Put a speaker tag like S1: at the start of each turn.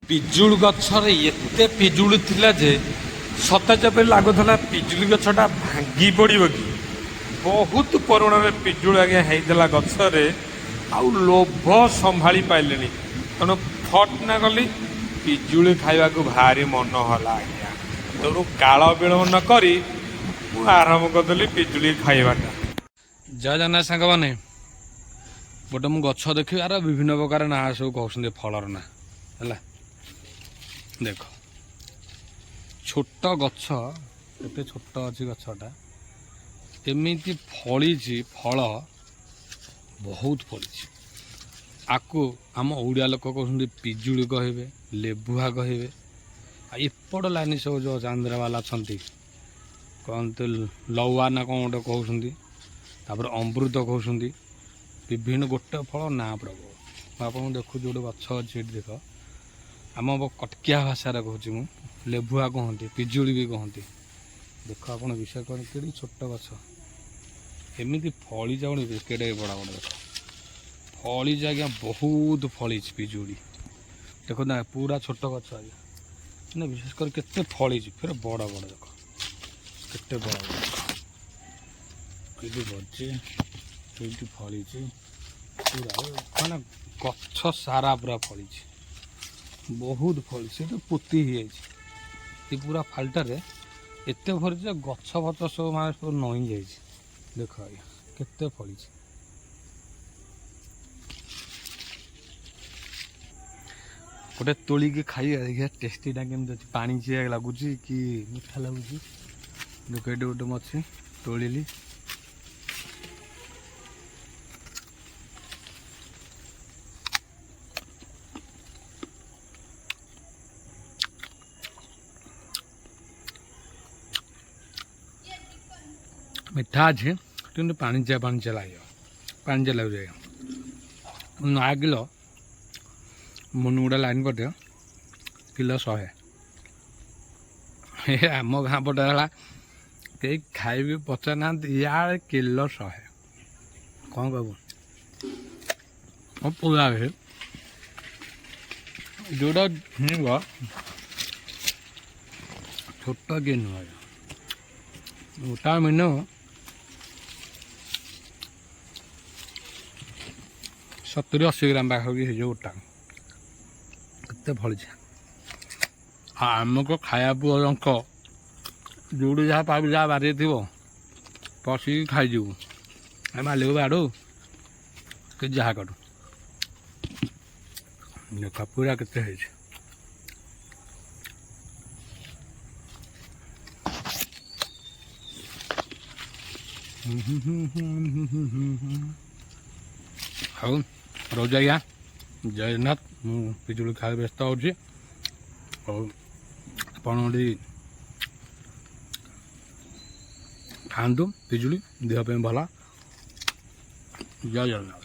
S1: ପିଜୁଳି ଗଛରେ ଏତେ ପିଜୁଳି ଥିଲା ଯେ ସତେ ଯେପରି ଲାଗୁଥିଲା ପିଜୁଳି ଗଛଟା ଭାଙ୍ଗି ପଡ଼ିବ କି। ବହୁତ ପରିମାଣରେ ପିଜୁଳି ଆଜ୍ଞା ହେଇଥିଲା ଗଛରେ, ଆଉ ଲୋଭ ସମ୍ଭାଳି ପାଇଲେଣି। ତେଣୁ ଫଟ୍ ନା ଗଲି ପିଜୁଳି ଖାଇବାକୁ ଭାରି ମନ ହେଲା ଆଜ୍ଞା। ତେଣୁ କାଳ ବିଳମ୍ବ ନ କରି ମୁଁ ଆରମ୍ଭ କରିଦେଲି ପିଜୁଳି ଖାଇବାଟା। ଜୟ ଜଗନ୍ନାଥ ସାଙ୍ଗମାନେ, ଗୋଟେ ମୁଁ ଗଛ ଦେଖିବି, ଆର ବିଭିନ୍ନ ପ୍ରକାର ନାଁ ସବୁ କହୁଛନ୍ତି ଫଳର ନାଁ ହେଲା। ଦେଖ ଛୋଟ ଗଛ, କେତେ ଛୋଟ ଅଛି ଗଛଟା, ଏମିତି ଫଳିଛି, ଫଳ ବହୁତ ଫଳିଛି। ଆକୁ ଆମ ଓଡ଼ିଆ ଲୋକ କହୁଛନ୍ତି ପିଜୁଳି କହିବେ, ଲେବୁଆ କହିବେ। ଆଉ ଏପଟ ଲାଇନ୍ ସବୁ ଯେଉଁ ଚାନ୍ଦ୍ରାବାଲା ଅଛନ୍ତି କହନ୍ତି ଲଉଆ ନା କ'ଣ ଗୋଟେ କହୁଛନ୍ତି, ତାପରେ ଅମୃତ କହୁଛନ୍ତି। ବିଭିନ୍ନ ଗୋଟେ ଫଳ ନାଁ ପ୍ରବଳ। ମୁଁ ଆପଣଙ୍କୁ ଦେଖୁଛି ଗୋଟେ ଗଛ ଅଛି ଏଠି, ଦେଖ ଆମ କଟକିଆ ଭାଷାରେ କହୁଛି ମୁଁ, ଲେବୁଆ କହନ୍ତି, ପିଜୁଳି ବି କହନ୍ତି। ଦେଖ ଆପଣ ବିଶ୍ୱାସ କରନ୍ତି, କେଡ଼େ ଛୋଟ ଗଛ ଏମିତି ଫଳି ଯାଉନି, କେଡ଼େ ବଡ଼ ବଡ଼ ଦେଖ ଫଳିଛି ଆଜ୍ଞା, ବହୁତ ଫଳିଛି ପିଜୁଳି। ଦେଖନ୍ତୁ ନା ପୁରା ଛୋଟ ଗଛ ଆଜ୍ଞା, ମାନେ ବିଶେଷ କରି କେତେ ଫଳିଛି, ଫେର ବଡ଼ ବଡ଼ ଦେଖ କେତେ ବଡ଼ ବଡ଼ ଏଇଠି ଗଛେ, ଏଇଠି ଫଳିଛି ପୁରା, ମାନେ ଗଛ ସାରା ପୁରା ଫଳିଛି, ବହୁତ ଫଳିଛି। ସେ ତ ପୋତି ହେଇଯାଇଛି ଏ ପୁରା ଫାଲଟାରେ, ଏତେ ଫଳିଛି ଯେ ଗଛ ଫଛ ସବୁ ମାନେ ସବୁ ନଇଁ ଯାଇଛି। ଦେଖ ଆଜ୍ଞା କେତେ ଫଳିଛି। ଗୋଟେ ତୋଳିକି ଖାଇବା ଦେଖିବା ଟେଷ୍ଟିଟା କେମିତି ଅଛି, ପାଣି ଚିଆ ଲାଗୁଛି କି ମିଠା ଲାଗୁଛି। ଦେଖ ଏଠି ଗୋଟେ ଅଛି, ତୋଳିଲି। ମିଠା ଅଛି କିନ୍ତୁ ପାଣିଚିଆ ଲାଗିବ, ପାଣିଚିଆ ଲାଗୁଛି ଆଜ୍ଞା। 9 କିଲୋ ମୁନଗୁଡ଼ା ଲାଇନ୍ କରିଦିଅ, କିଲୋ 100। ଏ ଆମ ଗାଁ ପଟେ ହେଲା କେହି ଖାଇବି ପଚାରୁନାହାନ୍ତି, ଇଆଡ଼େ କିଲୋ 100। କ'ଣ କହିବୁ ହଁ ପୁରା ଯେଉଁଟା କିଣିବ ଛୋଟ କିଏ ନୁହେଁ, ଗୋଟା ମିନିମମ୍ 70-80 ଗ୍ରାମ ପାଖାପାଖି ହେଇଯିବ ଗୋଟା। କେତେ ଫଳିଛି। ଆଉ ଆମକୁ ଖାଇବା ପୁଅଙ୍କ ଯେଉଁଠି ଯାହା ପାଇବୁ, ଯାହା ବାରିରେ ଥିବ ପଶିକି ଖାଇଯିବୁ। ଏ ମାଲିକ ବାଡ଼ୁ କି ଯାହା କରୁ। ଦେଖ ପୁରା କେତେ ହେଇଛି। ହଉ ରହୁଛି ଆଜ୍ଞା, ଜୟ ଜଗନ୍ନାଥ। ମୁଁ ପିଜୁଳି ଖାଇବା ବ୍ୟସ୍ତ ହେଉଛି। ହଉ ଆପଣ ଟିକେ ଖାଆନ୍ତୁ ପିଜୁଳି, ଦେହ ପାଇଁ ଭଲ। ଜୟ ଜଗନ୍ନାଥ।